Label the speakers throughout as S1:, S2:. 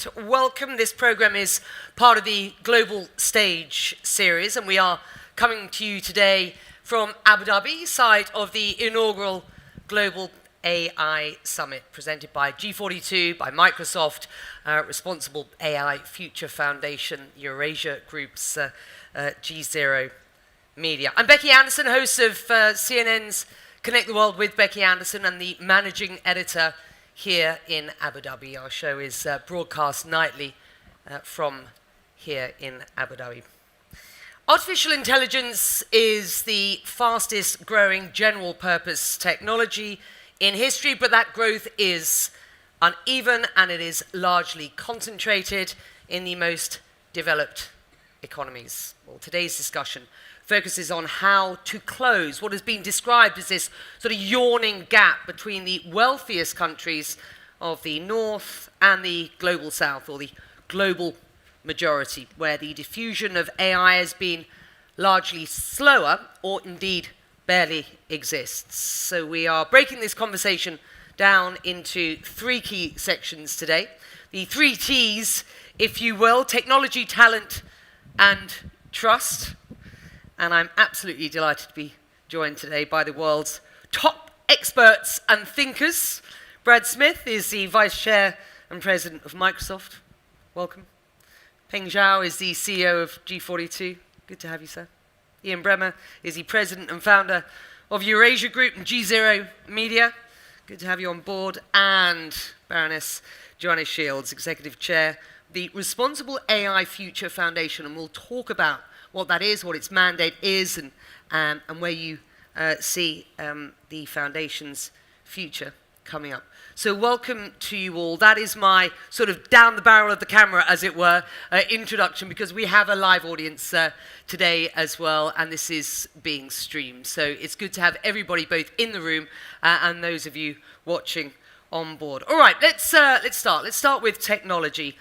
S1: and welcome. This program is part of the Global Stage series, and we are coming to you today from Abu Dhabi, site of the inaugural Global AI Summit, presented by G42, by Microsoft, Responsible AI Future Foundation, Eurasia Group's GZERO Media. I'm Becky Anderson, host of CNN's Connect the World with Becky Anderson, and the managing editor here in Abu Dhabi. Our show is broadcast nightly from here in Abu Dhabi. Artificial intelligence is the fastest growing general purpose technology in history, but that growth is uneven and it is largely concentrated in the most developed economies. Well, today's discussion focuses on how to close what has been described as this sort of yawning gap between the wealthiest countries of the North and the global South, or the global majority, where the diffusion of AI has been largely slower or indeed barely exists. So we are breaking this conversation down into three key sections today. The three T's, if you will: technology, talent, and trust. And I'm absolutely delighted to be joined today by the world's top experts and thinkers. Brad Smith is the Vice Chair and President of Microsoft. Welcome. Peng Xiao is the CEO of G42. Good to have you, sir. Ian Bremmer is the President and Founder of Eurasia Group and GZERO Media. Good to have you on board. And Baroness Joanna Shields, Executive Chair of the Responsible AI Future Foundation. And we'll talk about what that is, what its mandate is, and where you see the foundation's future coming up. So welcome to you all. That is my sort of down the barrel of the camera, as it were, introduction, because we have a live audience today as well, and this is being streamed. So it's good to have everybody both in the room and those of you watching on board. All right, let's start. Let's start with technology.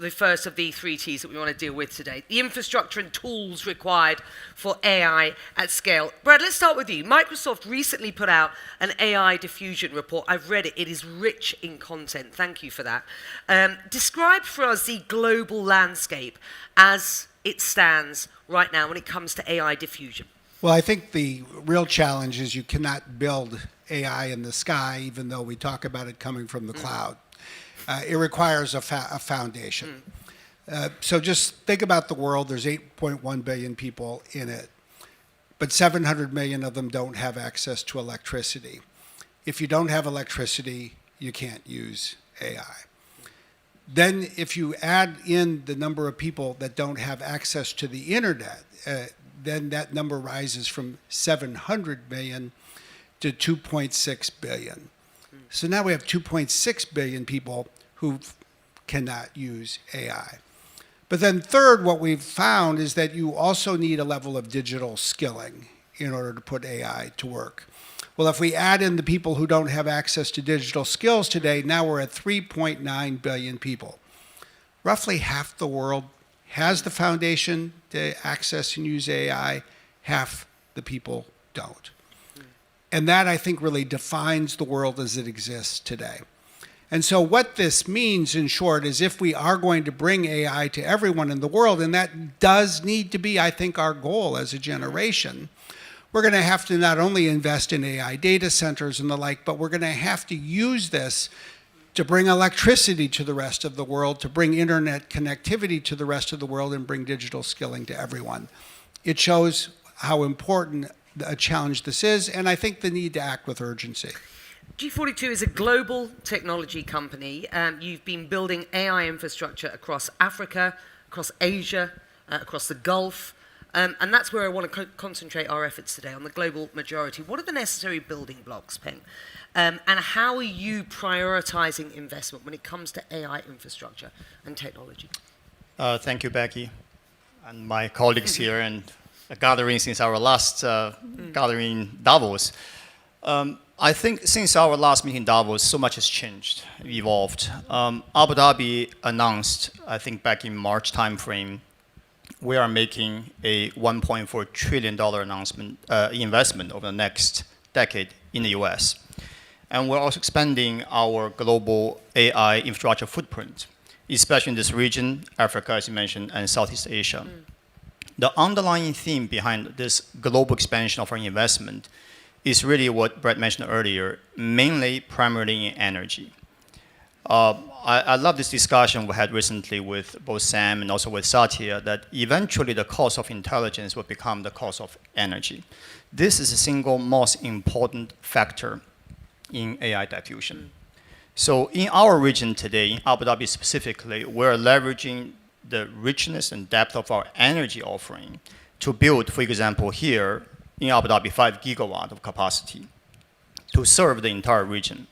S1: The first of the three T's that we want to deal with today: the infrastructure and tools required for AI at scale. Brad, let's start with you. Microsoft recently put out an AI diffusion report. I've read it. It is rich in content. Thank you for that. Describe for us the global landscape as it stands right now when it comes to AI diffusion.
S2: Well, I think the real challenge is you cannot build AI in the sky, even though we talk about it coming from the cloud. It requires a foundation. So just think about the world. There's 8.1 billion people in it, but 700 million of them don't have access to electricity. If you don't have electricity, you can't use AI. Then if you add in the number of people that don't have access to the internet, then that number rises from 700 million to 2.6 billion. So now we have 2.6 billion people who cannot use AI. But then third, what we've found is that you also need a level of digital skilling in order to put AI to work. Well, if we add in the people who don't have access to digital skills today, now we're at 3.9 billion people. Roughly half the world has the foundation to access and use AI, half the people don't. And that, I think, really defines the world as it exists today. And so what this means, in short, is if we are going to bring AI to everyone in the world, and that does need to be, I think, our goal as a generation, we're going to have to not only invest in AI data centers and the like, but we're going to have to use this to bring electricity to the rest of the world, to bring internet connectivity to the rest of the world, and bring digital skilling to everyone. It shows how important a challenge this is, and I think the need to act with urgency.
S1: G42 is a global technology company. You've been building AI infrastructure across Africa, across Asia, across the Gulf, and that's where I want to concentrate our efforts today, on the global majority. What are the necessary building blocks, Peng? And how are you prioritizing investment when it comes to AI infrastructure and technology?
S3: Thank you, Becky, and my colleagues here, and a gathering since our last gathering in Davos. I think since our last meeting in Davos, so much has changed, evolved. Abu Dhabi announced, I think back in March timeframe, we are making a $1.4 trillion investment over the next decade in the US. And we're also expanding our global AI infrastructure footprint. especially in this region, Africa, as you mentioned, and Southeast Asia. The underlying theme behind this global expansion of our investment is really what Brett mentioned earlier, mainly primarily in energy. I love this discussion we had recently with both Sam and also with Satya, that eventually the cost of intelligence will become the cost of energy. This is the single most important factor in AI diffusion. So in our region today, in Abu Dhabi specifically, we're leveraging the richness and depth of our energy offering to build, for example, here in Abu Dhabi, 5 gigawatt of capacity to serve the entire region.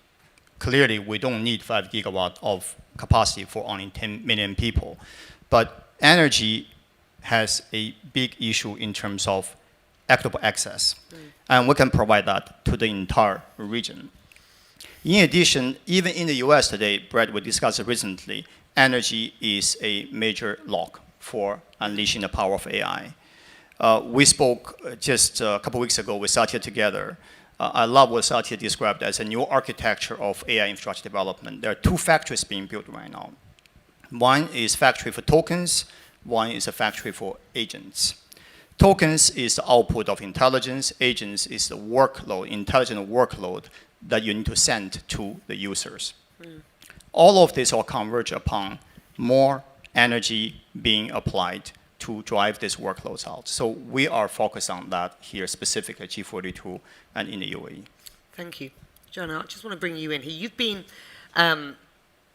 S3: Clearly, we don't need 5 gigawatt of capacity for only 10 million people. But energy has a big issue in terms of equitable access. And we can provide that to the entire region. In addition, even in the US today, Brett, we discussed it recently, energy is a major lock for unleashing the power of AI. We spoke just a couple weeks ago with Satya together. I love what Satya described as a new architecture of AI infrastructure development. There are 2 factories being built right now. One is factory for tokens, one is a factory for agents. Tokens is the output of intelligence, agents is the workload, intelligent workload that you need to send to the users. All of this will converge upon more energy being applied to drive these workloads out. So we are focused on that here, specifically at G42 and in the UAE.
S1: Thank you. Joanna, I just want to bring you in here. You've been,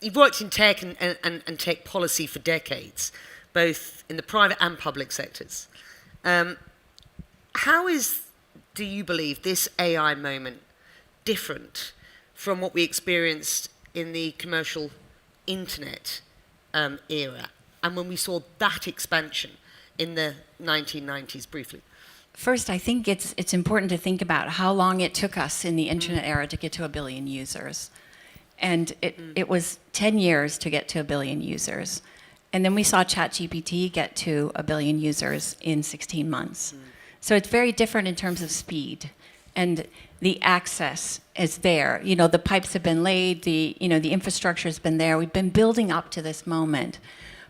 S1: you've worked in tech and tech policy for decades, both in the private and public sectors. How do you believe this AI moment different from what we experienced in the commercial internet era, and when we saw that expansion in the 1990s briefly?
S4: First, I think it's important to think about how long it took us in the internet era to get to 1 billion users. And it was 10 years to get to 1 billion users. And then we saw ChatGPT get to 1 billion users in 16 months. So it's very different in terms of speed. And the access is there. You know, the pipes have been laid, the infrastructure has been there. We've been building up to this moment.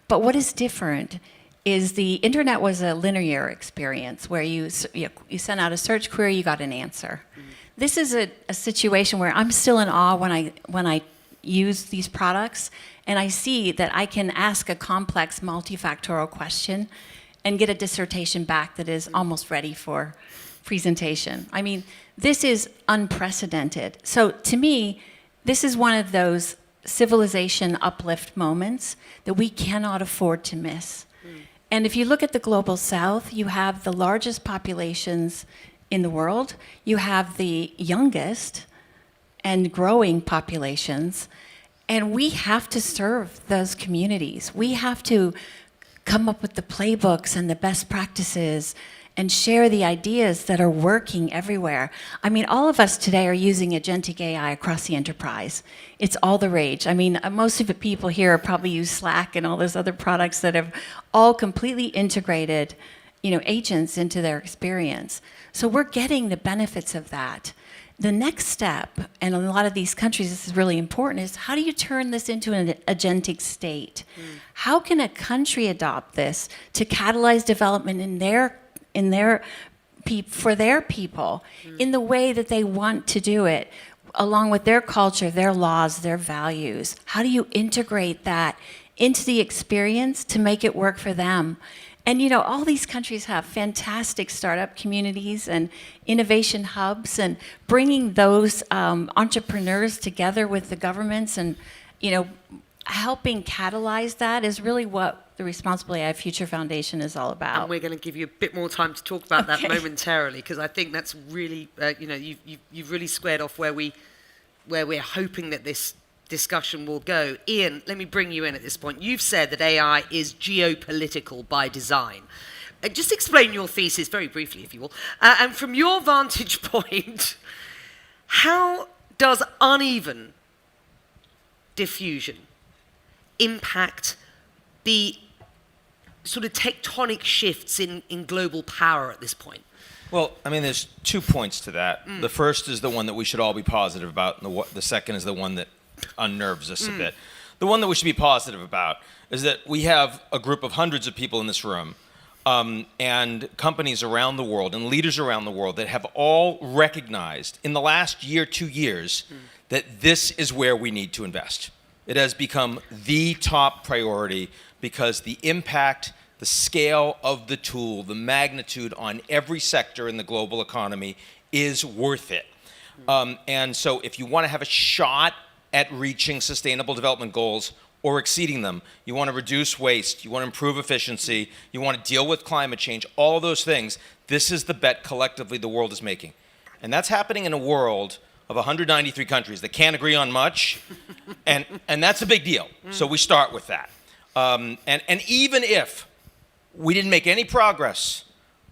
S4: But what is different is the internet was a linear experience where you sent out a search query, you got an answer. This is a situation where I'm still in awe when I use these products, and I see that I can ask a complex multifactorial question and get a dissertation back that is almost ready for presentation. I mean, this is unprecedented. So to me, this is one of those civilization uplift moments that we cannot afford to miss. And if you look at the global south, you have the largest populations in the world, you have the youngest and growing populations, and we have to serve those communities. We have to come up with the playbooks and the best practices and share the ideas that are working everywhere. I mean, all of us today are using agentic AI across the enterprise. It's all the rage. I mean, most of the people here probably use Slack and all those other products that have all completely integrated, agents into their experience. So we're getting the benefits of that. The next step, and in a lot of these countries this is really important, is how do you turn this into an agentic state? How can a country adopt this to catalyze development for their people in the way that they want to do it, along with their culture, their laws, their values? How do you integrate that into the experience to make it work for them? And all these countries have fantastic startup communities and innovation hubs, and bringing those entrepreneurs together with the governments and helping catalyze that is really what the Responsible AI Future Foundation is all about.
S1: And we're going to give you a bit more time to talk about that momentarily, because I think that's really, you've really squared off where we're hoping that this discussion will go. Ian, let me bring you in at this point. You've said that AI is geopolitical by design. Just explain your thesis very briefly, if you will. And from your vantage point, how does uneven diffusion impact the sort of tectonic shifts in global power at this point?
S5: Well, I mean, there's 2 points to that. The first is the one that we should all be positive about, and the second is the one that unnerves us a bit. The one that we should be positive about is that we have a group of hundreds of people in this room and companies around the world and leaders around the world that have all recognized in the last year, 2 years, that this is where we need to invest. It has become the top priority because the impact, the scale of the tool, the magnitude on every sector in the global economy is worth it. And so if you want to have a shot at reaching sustainable development goals or exceeding them, you want to reduce waste, you want to improve efficiency, you want to deal with climate change, all of those things, this is the bet collectively the world is making. And that's happening in a world of 193 countries that can't agree on much, and that's a big deal. So we start with that. And even if we didn't make any progress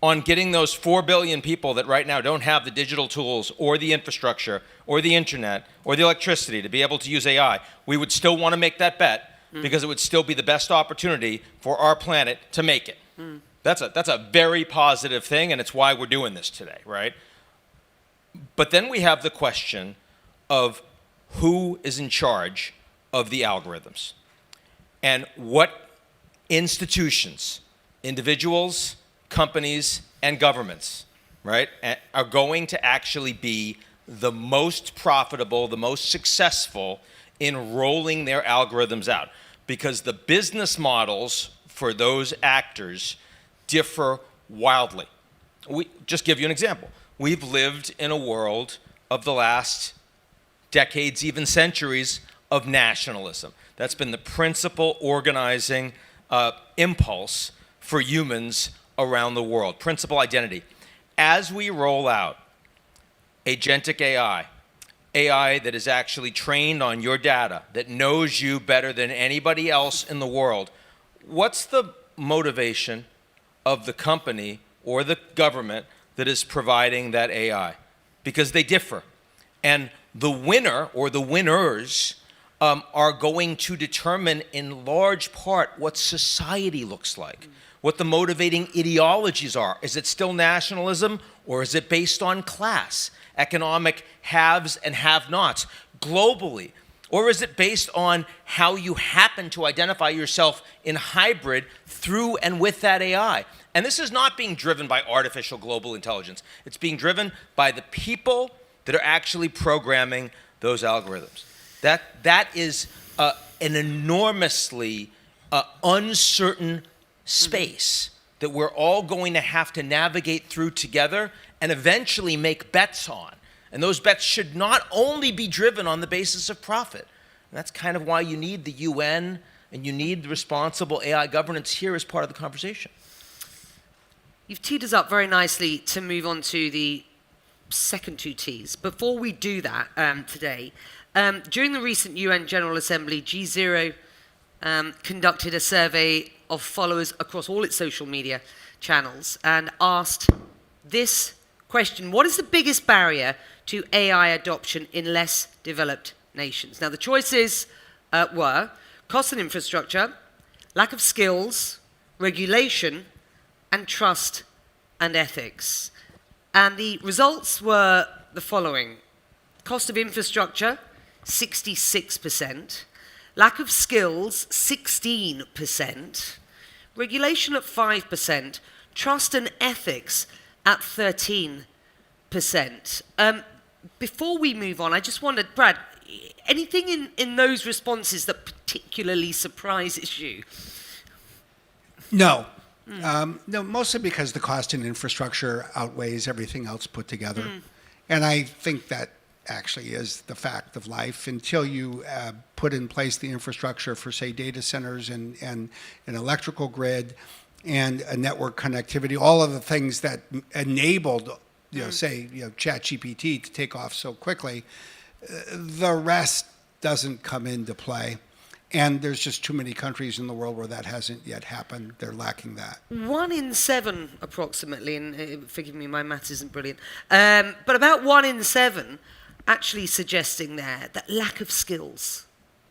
S5: on getting those 4 billion people that right now don't have the digital tools or the infrastructure or the internet or the electricity to be able to use AI, we would still want to make that bet because it would still be the best opportunity for our planet to make it. That's a very positive thing, and it's why we're doing this today, right? But then we have the question of who is in charge of the algorithms and what institutions, individuals, companies, and governments, right, are going to actually be the most profitable, the most successful in rolling their algorithms out. Because the business models for those actors differ wildly. Just give you an example. We've lived in a world of the last decades, even centuries, of nationalism. That's been the principal organizing impulse for humans around the world, principal identity. As we roll out agentic AI, AI that is actually trained on your data, that knows you better than anybody else in the world, what's the motivation of the company or the government that is providing that AI? Because they differ. And the winner or the winners are going to determine in large part what society looks like, what the motivating ideologies are. Is it still nationalism, or is it based on class, economic haves and have-nots globally? Or is it based on how you happen to identify yourself in hybrid through and with that AI? And this is not being driven by artificial global intelligence. It's being driven by the people that are actually programming those algorithms. That is an enormously uncertain space that we're all going to have to navigate through together and eventually make bets on. And those bets should not only be driven on the basis of profit. And that's kind of why you need the UN and you need responsible AI governance here as part of the conversation.
S1: You've teed us up very nicely to move on to the second two T's. Before we do that today, during the recent UN General Assembly, GZERO conducted a survey of followers across all its social media channels and asked this question: what is the biggest barrier to AI adoption in less developed nations? Now, the choices were cost and infrastructure, lack of skills, regulation, and trust and ethics. And the results were the following: cost of infrastructure, 66%, lack of skills, 16%, regulation at 5%, trust and ethics at 13%. Before we move on, I just wondered, Brad, anything in those responses that particularly surprises you?
S2: No. No, mostly because the cost in infrastructure outweighs everything else put together. And I think that actually is the fact of life. Until you put in place the infrastructure for, say, data centers and an electrical grid and a network connectivity, all of the things that enabled, say, ChatGPT to take off so quickly, the rest doesn't come into play. And there's just too many countries in the world where that hasn't yet happened. They're lacking that.
S1: 1 in 7, approximately, and forgive me, my maths isn't brilliant, but about 1 in 7 actually suggesting there that lack of skills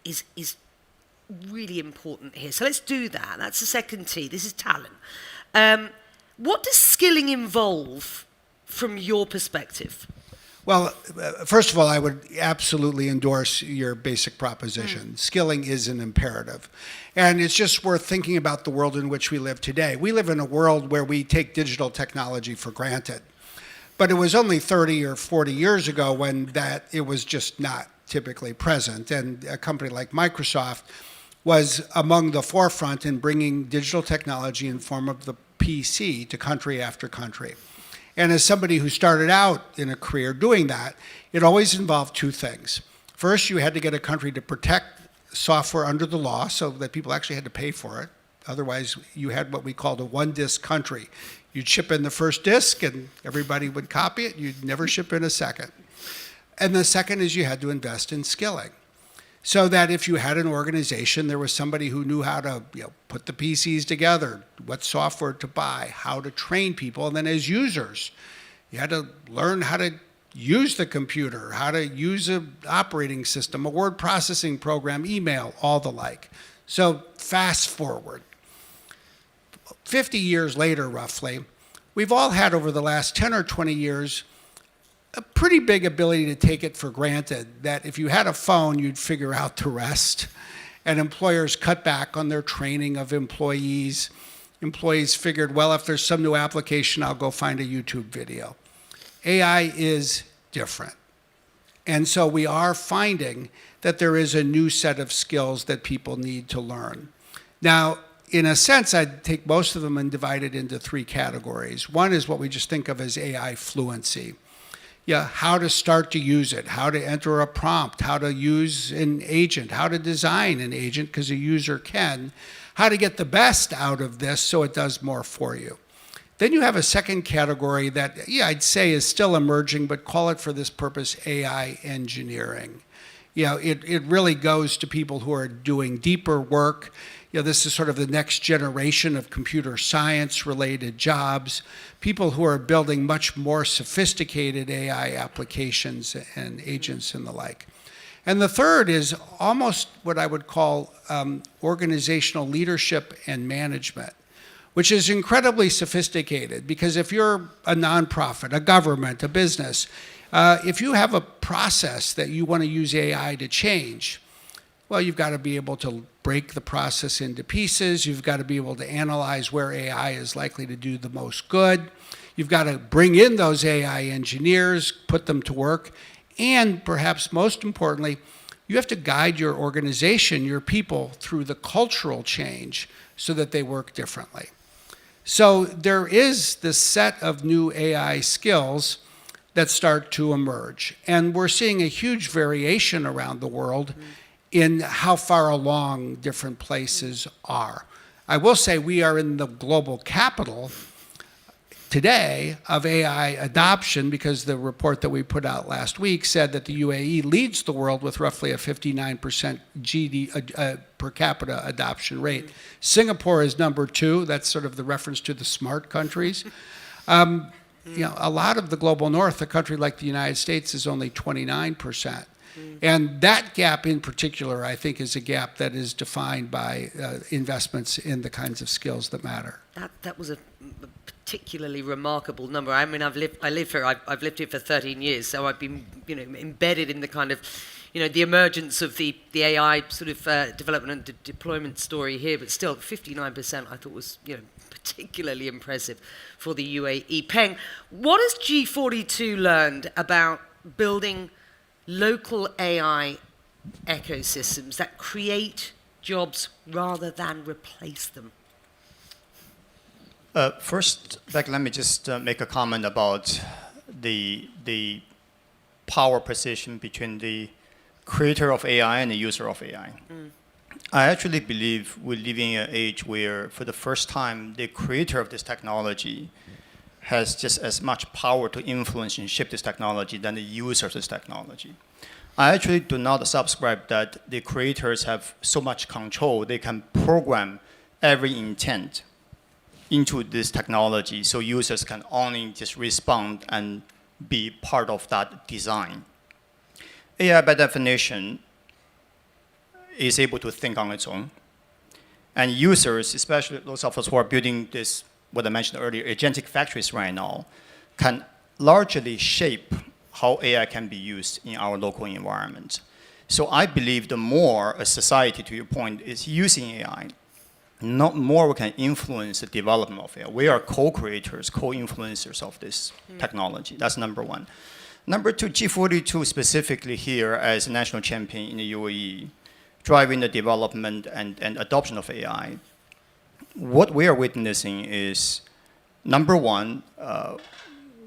S1: is really important here. So let's do that. That's the second T. This is talent. What does skilling involve from your perspective?
S2: Well, first of all, I would absolutely endorse your basic proposition. Skilling is an imperative. And it's just worth thinking about the world in which we live today. We live in a world where we take digital technology for granted. But it was only 30 or 40 years ago when it was just not typically present. And a company like Microsoft was among the forefront in bringing digital technology in form of the PC to country after country. And as somebody who started out in a career doing that, it always involved two things. First, you had to get a country to protect software under the law so that people actually had to pay for it. Otherwise, you had what we called a one-disk country. You'd ship in the first disk and everybody would copy it. You'd never ship in a second. And the second is you had to invest in skilling. So that if you had an organization, there was somebody who knew how to put the PCs together, what software to buy, how to train people. And then as users, you had to learn how to use the computer, how to use an operating system, a word processing program, email, all the like. So fast forward. 50 years later, roughly, we've all had over the last 10 or 20 years a pretty big ability to take it for granted that if you had a phone, you'd figure out the rest. And employers cut back on their training of employees. Employees figured, well, if there's some new application, I'll go find a YouTube video. AI is different. And so we are finding that there is a new set of skills that people need to learn. Now, in a sense, I'd take most of them and divide it into three categories. One is what we just think of as AI fluency. How to start to use it, how to enter a prompt, how to use an agent, how to design an agent, because a user can, how to get the best out of this so it does more for you. Then you have a second category that, I'd say is still emerging, but call it for this purpose AI engineering. It really goes to people who are doing deeper work. This is sort of the next generation of computer science-related jobs, people who are building much more sophisticated AI applications and agents and the like. And the third is almost what I would call organizational leadership and management, which is incredibly sophisticated because if you're a nonprofit, a government, a business, if you have a process that you want to use AI to change, well, you've got to be able to break the process into pieces. You've got to be able to analyze where AI is likely to do the most good. You've got to bring in those AI engineers, put them to work, and perhaps most importantly, you have to guide your organization, your people, through the cultural change so that they work differently. So there is this set of new AI skills that start to emerge. And we're seeing a huge variation around the world in how far along different places are. I will say we are in the global capital today of AI adoption because the report that we put out last week said that the UAE leads the world with roughly a 59% per capita adoption rate. Singapore is number 2. That's sort of the reference to the smart countries. A lot of the global north, a country like the United States, is only 29%. And that gap in particular, I think, is a gap that is defined by investments in the kinds of skills that matter.
S1: That was a particularly remarkable number. I mean, I've lived here for 13 years, so I've been, embedded in the kind of, the emergence of the AI sort of development and deployment story here. But still, 59% I thought was, particularly impressive for the UAE. Peng, what has G42 learned about building local AI ecosystems that create jobs rather than replace them?
S3: First, Becky, let me just make a comment about the power position between the creator of AI and the user of AI. I actually believe we're living in an age where, for the first time, the creator of this technology has just as much power to influence and shape this technology than the user of this technology. I actually do not subscribe that the creators have so much control they can program every intent into this technology so users can only just respond and be part of that design. AI, by definition, is able to think on its own. And users, especially those of us who are building this, what I mentioned earlier, agentic factories right now, can largely shape how AI can be used in our local environment. So I believe the more a society, to your point, is using AI, not more we can influence the development of AI. We are co-creators, co-influencers of this technology. That's number one. Number two, G42 specifically here as a national champion in the UAE, driving the development and adoption of AI. What we are witnessing is, number one,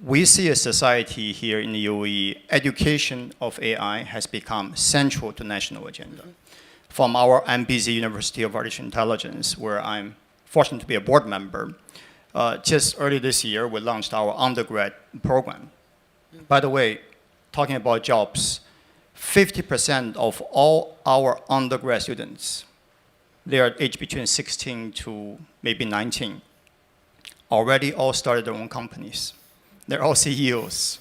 S3: we see a society here in the UAE, education of AI has become central to national agenda. From our MBZ University of Artificial Intelligence, where I'm fortunate to be a board member, just early this year, we launched our undergrad program. By the way, talking about jobs, 50% of all our undergrad students, they are aged between 16 to maybe 19, already all started their own companies. They're all CEOs.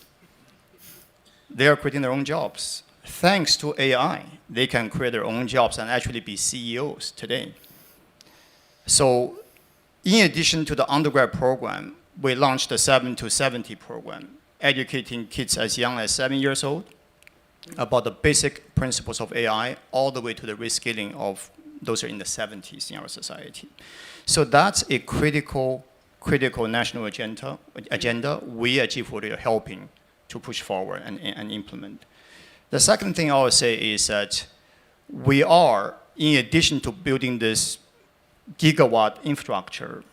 S3: They are creating their own jobs. Thanks to AI, they can create their own jobs and actually be CEOs today. So in addition to the undergrad program, we launched the 7 to 70 program, educating kids as young as 7 years old about the basic principles of AI, all the way to the reskilling of those who are in the 70s in our society. So that's a critical national agenda we at G40 are helping to push forward and implement. The second thing I would say is that we are, in addition to building this gigawatt infrastructure,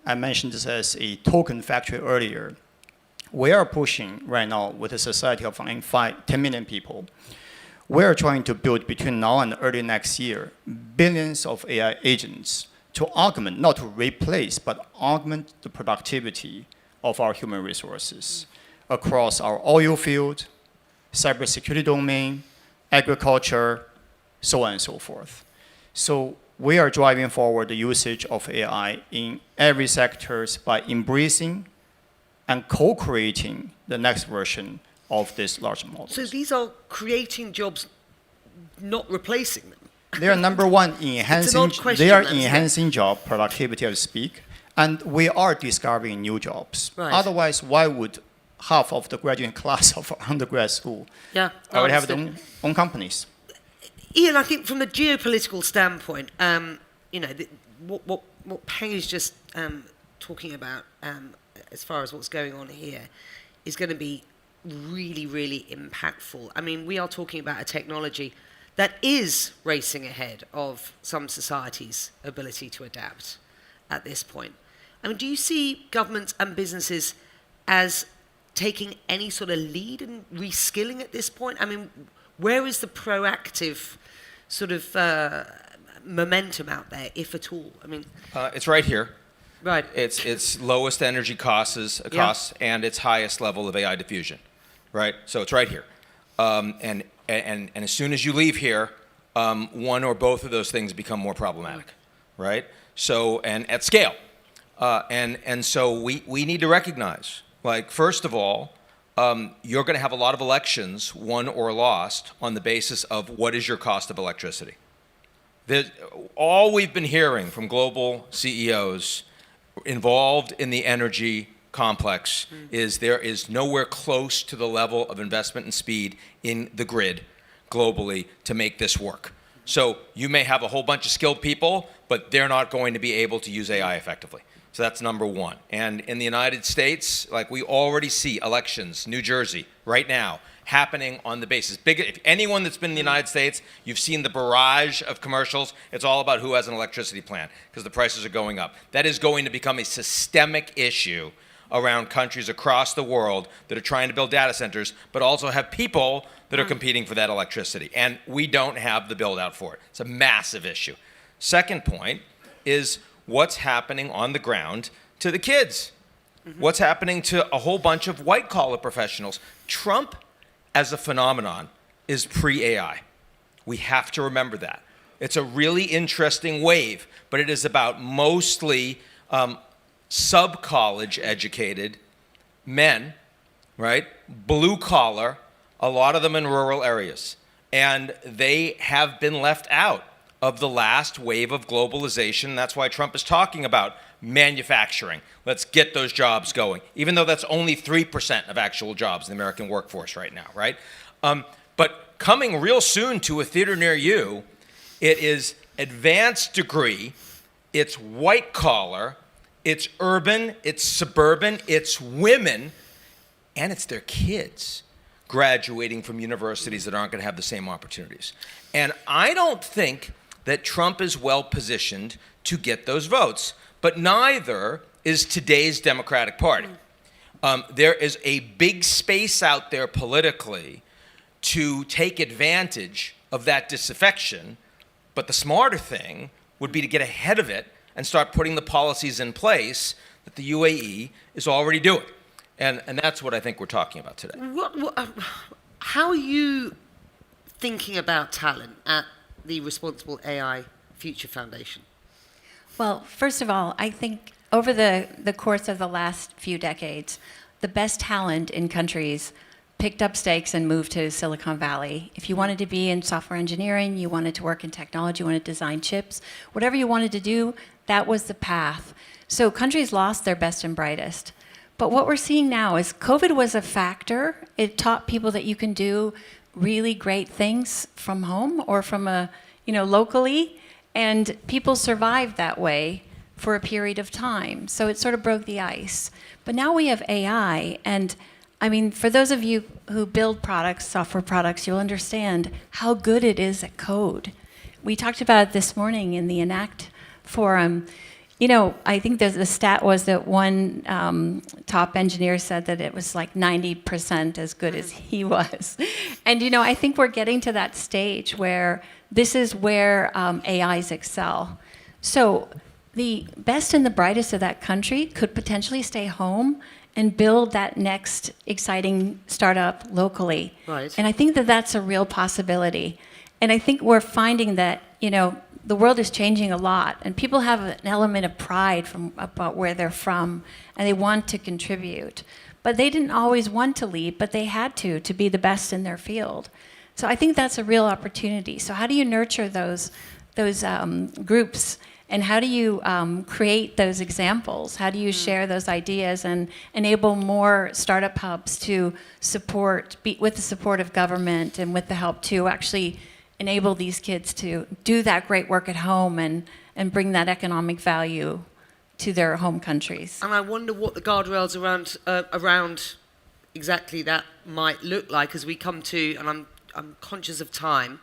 S3: I mentioned this as a token factory earlier, we are pushing right now with a society of 10 million people. We are trying to build between now and early next year billions of AI agents to augment, not to replace, but augment the productivity of our human resources across our oil field, cybersecurity domain, agriculture, so on and so forth. So we are driving forward the usage of AI in every sector by embracing and co-creating the next version of this large model.
S1: So these are creating jobs, not replacing them.
S3: They are number one enhancing. They are enhancing job productivity, as speak, and we are discovering new jobs.
S1: Right.
S3: Otherwise, why would half of the graduate class of our undergrad school would have their own companies?
S1: Ian, I think from a geopolitical standpoint, what Peng is just talking about, as far as what's going on here, is going to be really, really impactful. I mean, we are talking about a technology that is racing ahead of some societies' ability to adapt at this point. I mean, do you see governments and businesses as taking any sort of lead in reskilling at this point? I mean, where is the proactive sort of momentum out there, if at all? I mean,
S5: it's right here.
S1: Right.
S5: It's lowest energy costs and its highest level of AI diffusion, right? So it's right here. And as soon as you leave here, one or both of those things become more problematic, right? So, and at scale. And so we need to recognize, like, first of all, you're going to have a lot of elections, won or lost, on the basis of what is your cost of electricity. All we've been hearing from global CEOs involved in the energy complex is there is nowhere close to the level of investment and speed in the grid globally to make this work. So you may have a whole bunch of skilled people, but they're not going to be able to use AI effectively. So that's number one. And in the United States, like, we already see elections, New Jersey, right now, happening on the basis. If anyone that's been in the United States, you've seen the barrage of commercials. It's all about who has an electricity plan because the prices are going up. That is going to become a systemic issue around countries across the world that are trying to build data centers, but also have people that are competing for that electricity. And we don't have the build out for it. It's a massive issue. Second point is what's happening on the ground to the kids. What's happening to a whole bunch of white-collar professionals. Trump, as a phenomenon, is pre-AI. We have to remember that. It's a really interesting wave, but it is about mostly sub-college educated men, right? Blue collar, a lot of them in rural areas. And they have been left out of the last wave of globalization. That's why Trump is talking about manufacturing. Let's get those jobs going, even though that's only 3% of actual jobs in the American workforce right now, right? But coming real soon to a theater near you, it is advanced degree, it's white collar, it's urban, it's suburban, it's women, and it's their kids graduating from universities that aren't going to have the same opportunities. And I don't think that Trump is well positioned to get those votes, but neither is today's Democratic Party. There is a big space out there politically to take advantage of that disaffection, but the smarter thing would be to get ahead of it and start putting the policies in place that the UAE is already doing. And that's what I think we're talking about today.
S1: How are you thinking about talent at the Responsible AI Future Foundation?
S4: Well, first of all, I think over the course of the last few decades, the best talent in countries picked up stakes and moved to Silicon Valley. If you wanted to be in software engineering, you wanted to work in technology, you wanted to design chips, whatever you wanted to do, that was the path. So countries lost their best and brightest. But what we're seeing now is COVID was a factor. It taught people that you can do really great things from home or from locally, and people survived that way for a period of time. So it sort of broke the ice. But now we have AI, and I mean, for those of you who build products, software products, you'll understand how good it is at code. We talked about it this morning in the Enact forum. I think the stat was that one top engineer said that it was like 90% as good as he was. And, I think we're getting to that stage where this is where AIs excel. So the best and the brightest of that country could potentially stay home and build that next exciting startup locally.
S1: Right.
S4: And I think that that's a real possibility. And I think we're finding that, the world is changing a lot, and people have an element of pride about where they're from, and they want to contribute. But they didn't always want to lead, but they had to be the best in their field. So I think that's a real opportunity. So how do you nurture those groups, and how do you create those examples? How do you share those ideas and enable more startup hubs to with the support of government and with the help to actually enable these kids to do that great work at home and bring that economic value to their home countries.
S1: And I wonder what the guardrails around exactly that might look like as we come to, and I'm conscious of time,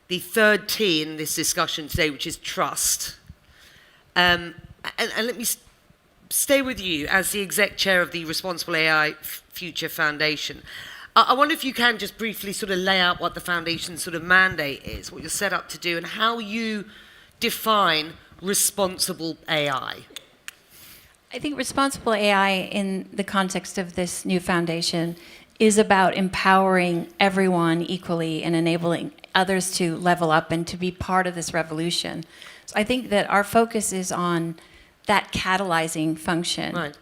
S1: the third T in this discussion today, which is trust. And let me stay with you as the exec chair of the Responsible AI Future Foundation. I wonder if you can just briefly sort of lay out what the foundation's sort of mandate is, what you're set up to do, and how you define responsible AI.
S4: I think responsible AI in the context of this new foundation is about empowering everyone equally and enabling others to level up and to be part of this revolution. So I think that our focus is on that catalyzing function.
S1: Right.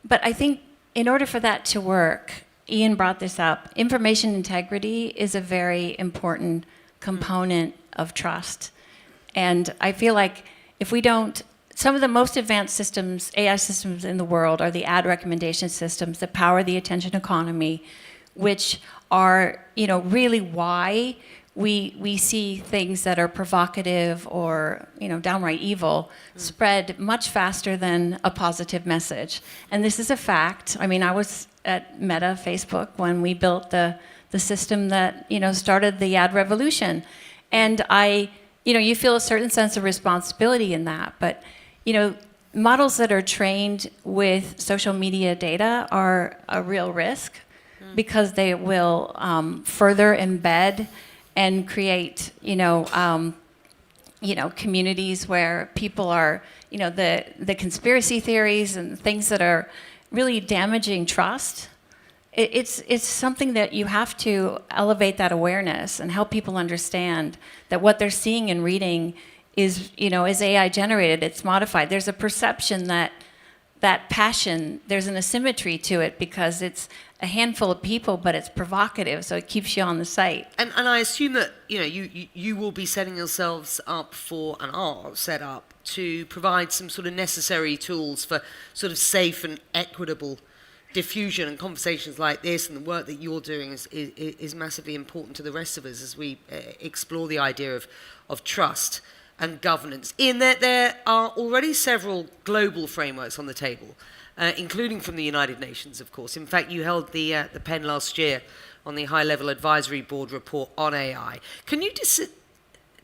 S4: But I think in order for that to work, Ian brought this up, information integrity is a very important component of trust. And I feel like if we don't, some of the most advanced systems, AI systems in the world are the ad recommendation systems that power the attention economy, which are, really why we see things that are provocative or, downright evil spread much faster than a positive message. And this is a fact. I mean, I was at Meta, Facebook, when we built the system that, started the ad revolution. And you feel a certain sense of responsibility in that. But, models that are trained with social media data are a real risk because they will further embed and create, communities where people are, the conspiracy theories and things that are really damaging trust. It's something that you have to elevate that awareness and help people understand that what they're seeing and reading is AI generated. It's modified. There's a perception that that passion, there's an asymmetry to it because it's a handful of people, but it's provocative, so it keeps you on the site.
S1: And I assume that you will be setting yourselves up for, and are set up to provide some sort of necessary tools for sort of safe and equitable diffusion, and conversations like this and the work that you're doing is massively important to the rest of us as we explore the idea of trust and governance. In that there are already several global frameworks on the table, including from the United Nations, of course. In fact, you held the pen last year on the High-Level Advisory Board report on AI. Can you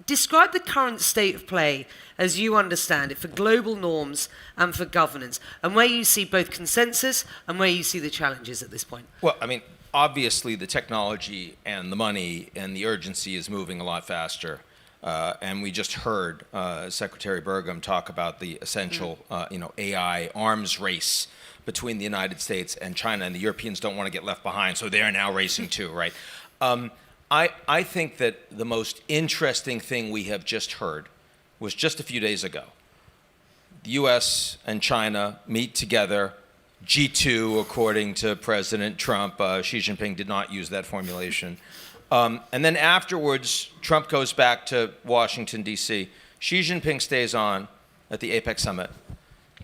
S1: describe the current state of play as you understand it for global norms and for governance, and where you see both consensus and where you see the challenges at this point?
S5: Well, I mean, obviously the technology and the money and the urgency is moving a lot faster. And we just heard Secretary Burgum talk about the essential, AI arms race between the United States and China, and the Europeans don't want to get left behind, so they're now racing too, right? I think that the most interesting thing we have just heard was just a few days ago. The U.S. and China meet together, G2, according to President Trump. Xi Jinping did not use that formulation. And then afterwards, Trump goes back to Washington, D.C. Xi Jinping stays on at the APEC summit,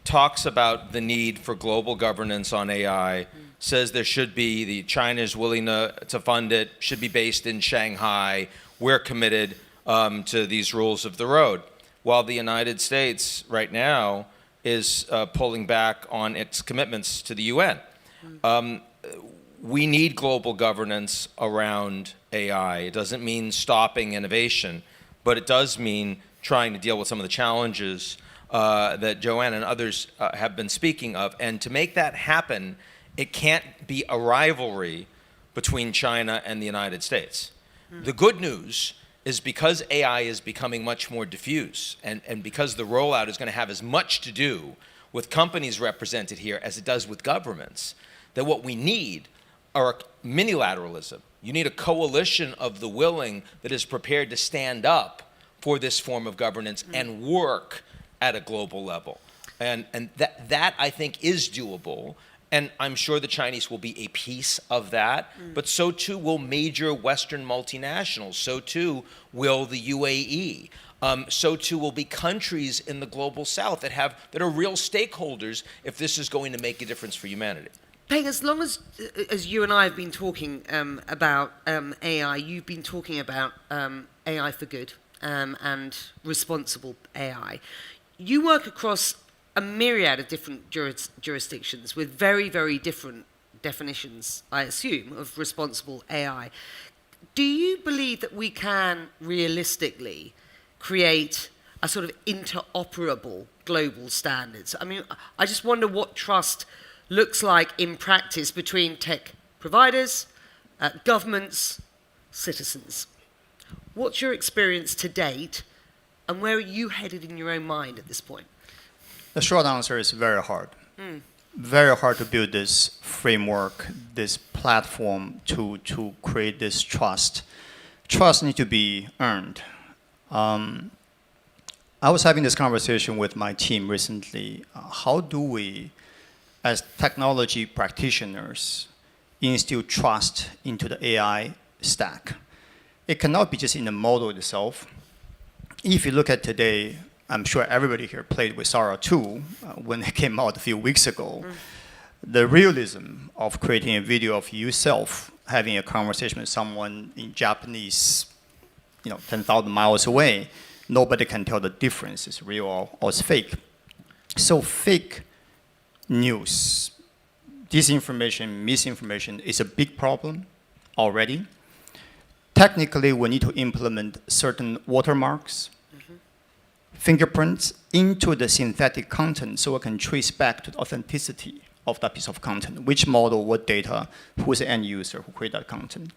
S5: talks about the need for global governance on AI, says there should be, China is willing to fund it, should be based in Shanghai. We're committed to these rules of the road. While the United States right now is pulling back on its commitments to the UN. We need global governance around AI. It doesn't mean stopping innovation, but it does mean trying to deal with some of the challenges that Joanna and others have been speaking of. And to make that happen, it can't be a rivalry between China and the United States. The good news is because AI is becoming much more diffuse, and because the rollout is going to have as much to do with companies represented here as it does with governments, that what we need are minilateralism. You need a coalition of the willing that is prepared to stand up for this form of governance and work at a global level. And that I think is doable. And I'm sure the Chinese will be a piece of that, but so too will major Western multinationals. So too will the UAE. So too will be countries in the global south that are real stakeholders if this is going to make a difference for humanity.
S1: Peng, as long as you and I have been talking about AI, you've been talking about AI for good and responsible AI. You work across a myriad of different jurisdictions with very, very different definitions, I assume, of responsible AI. Do you believe that we can realistically create a sort of interoperable global standards? I mean, I just wonder what trust looks like in practice between tech providers, governments, citizens. What's your experience to date, and where are you headed in your own mind at this point?
S3: The short answer is very hard. Very hard to build this framework, this platform to create this trust. Trust needs to be earned. I was having this conversation with my team recently. How do we, as technology practitioners, instill trust into the AI stack? It cannot be just in the model itself. If you look at today, I'm sure everybody here played with Zara 2 when it came out a few weeks ago. The realism of creating a video of yourself having a conversation with someone in Japanese, 10,000 miles away, nobody can tell the difference is real or it's fake. So fake news, disinformation, misinformation is a big problem already. Technically, we need to implement certain watermarks, fingerprints into the synthetic content so we can trace back to the authenticity of that piece of content, which model, what data, who is the end user who created that content.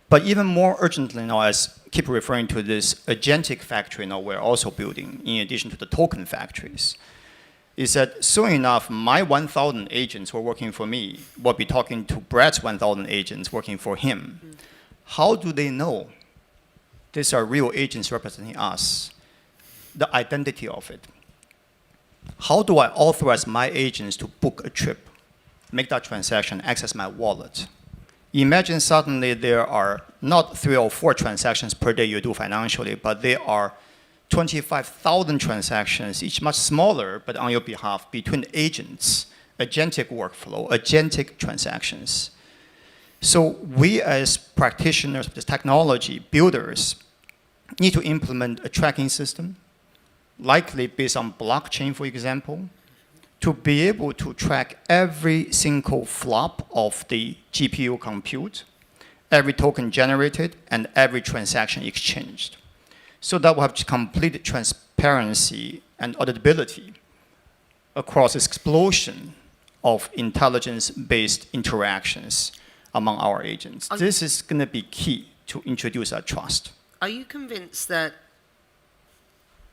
S3: But even more urgently now, as I keep referring to this agentic factory now we're also building, in addition to the token factories, is that soon enough, my 1,000 agents who are working for me will be talking to Brad's 1,000 agents working for him. How do they know these are real agents representing us? The identity of it. how do I authorize my agents to book a trip, make that transaction, access my wallet? Imagine suddenly there are not 3 or 4 transactions per day you do financially, but there are 25,000 transactions, each much smaller, but on your behalf, between agents, agentic workflow, agentic transactions. So we as practitioners of this technology, builders, need to implement a tracking system, likely based on blockchain, for example, to be able to track every single flop of the GPU compute, every token generated, and every transaction exchanged. So that we'll have complete transparency and auditability across this explosion of intelligence-based interactions among our agents. This is going to be key to introduce that trust.
S1: Are you convinced that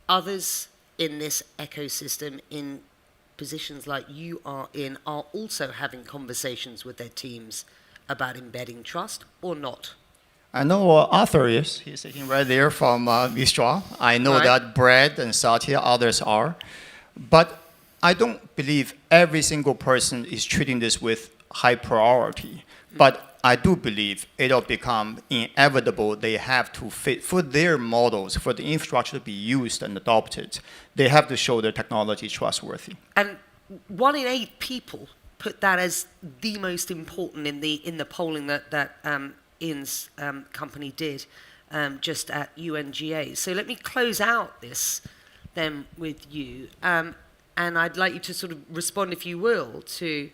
S1: others in this ecosystem, in positions like you are in, are also having conversations with their teams about embedding trust or not?
S3: I know Arthur is. He's sitting right there from Mistral. I know
S1: Right.
S3: that Brad and Satya, others are. But I don't believe every single person is treating this with high priority. But I do believe it'll become inevitable. They have to fit, for their models, for the infrastructure to be used and adopted, they have to show their technology is trustworthy.
S1: And 1 in 8 people put that as the most important in the polling that Ian's company did just at UNGA. So let me close out this then with you, and I'd like you to sort of respond, if you will, to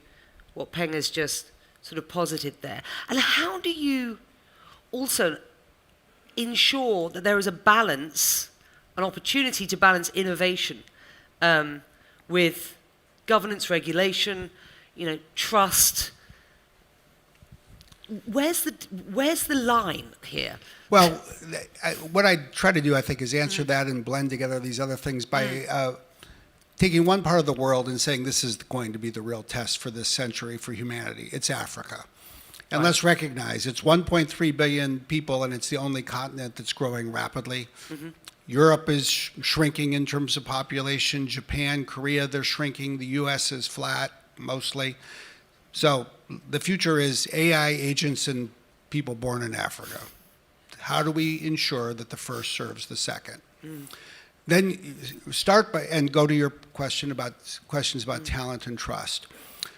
S1: what Peng has just sort of posited there. And how do you also ensure that there is a balance, an opportunity to balance innovation with governance, regulation, trust? Where's the line here?
S2: Well, what I try to do, I think, is answer that and blend together these other things by taking one part of the world and saying this is going to be the real test for this century for humanity. It's Africa. And let's recognize it's 1.3 billion people, and it's the only continent that's growing rapidly. Europe is shrinking in terms of population. Japan, Korea, they're shrinking. The US is flat, mostly. So the future is AI agents and people born in Africa. How do we ensure that the first serves the second? Then start by, and go to your questions about talent and trust.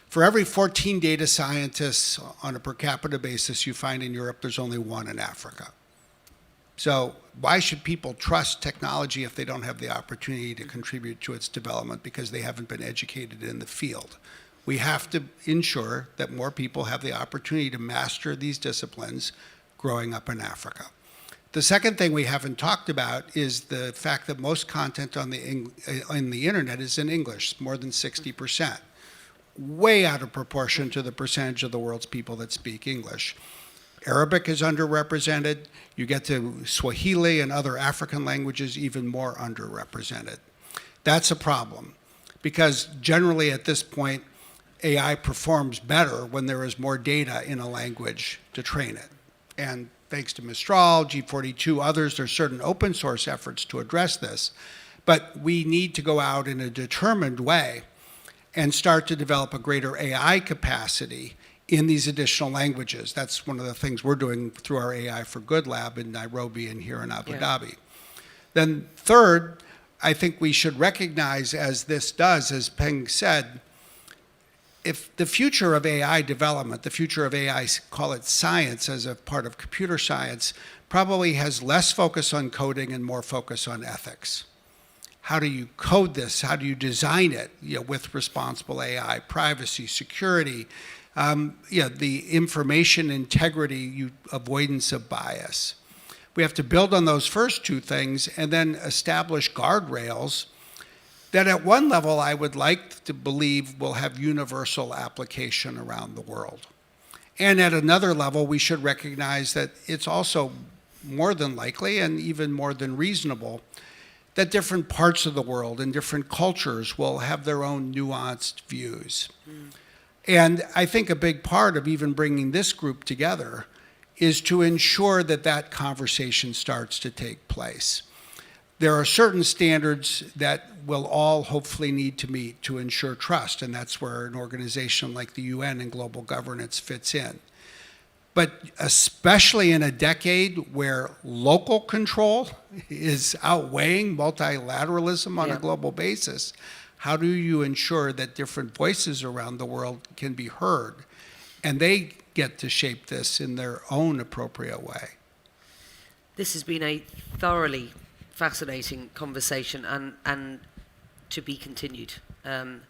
S2: For every 14 data scientists on a per capita basis you find in Europe, there's only 1 in Africa. So why should people trust technology if they don't have the opportunity to contribute to its development because they haven't been educated in the field? We have to ensure that more people have the opportunity to master these disciplines growing up in Africa. The second thing we haven't talked about is the fact that most content on the internet is in English, more than 60%. Way out of proportion to the percentage of the world's people that speak English. Arabic is underrepresented. You get to Swahili and other African languages, even more underrepresented. That's a problem because generally at this point, AI performs better when there is more data in a language to train it. And thanks to Mistral, G42, others, there's certain open source efforts to address this. But we need to go out in a determined way and start to develop a greater AI capacity in these additional languages. That's one of the things we're doing through our AI for Good lab in Nairobi and here in Abu Dhabi. Then third, I think we should recognize, as this does, as Peng said, if the future of AI development, the future of AI, call it science as a part of computer science, probably has less focus on coding and more focus on ethics. How do you code this? How do you design it with responsible AI, privacy, security, the information integrity, avoidance of bias? We have to build on those first 2 things and then establish guardrails that at one level I would like to believe will have universal application around the world. And at another level, we should recognize that it's also more than likely and even more than reasonable that different parts of the world and different cultures will have their own nuanced views. And I think a big part of even bringing this group together is to ensure that that conversation starts to take place. there are certain standards that we'll all hopefully need to meet to ensure trust, and that's where an organization like the UN and global governance fits in. But especially in a decade where local control is outweighing multilateralism on a global basis, how do you ensure that different voices around the world can be heard and they get to shape this in their own appropriate way?
S1: This has been a thoroughly fascinating conversation and to be continued.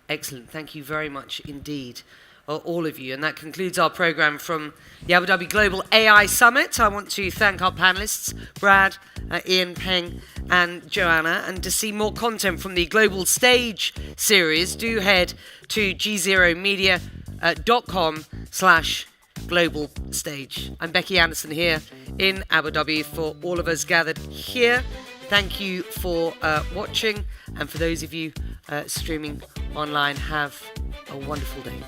S1: Excellent. Thank you very much indeed, all of you. And that concludes our program from the Abu Dhabi Global AI Summit. I want to thank our panelists, Brad, Ian, Peng, and Joanna. And to see more content from the Global Stage series, do head to gzeromedia.com/global stage. I'm Becky Anderson here in Abu Dhabi. For all of us gathered here, thank you for watching. And for those of you streaming online, have a wonderful day.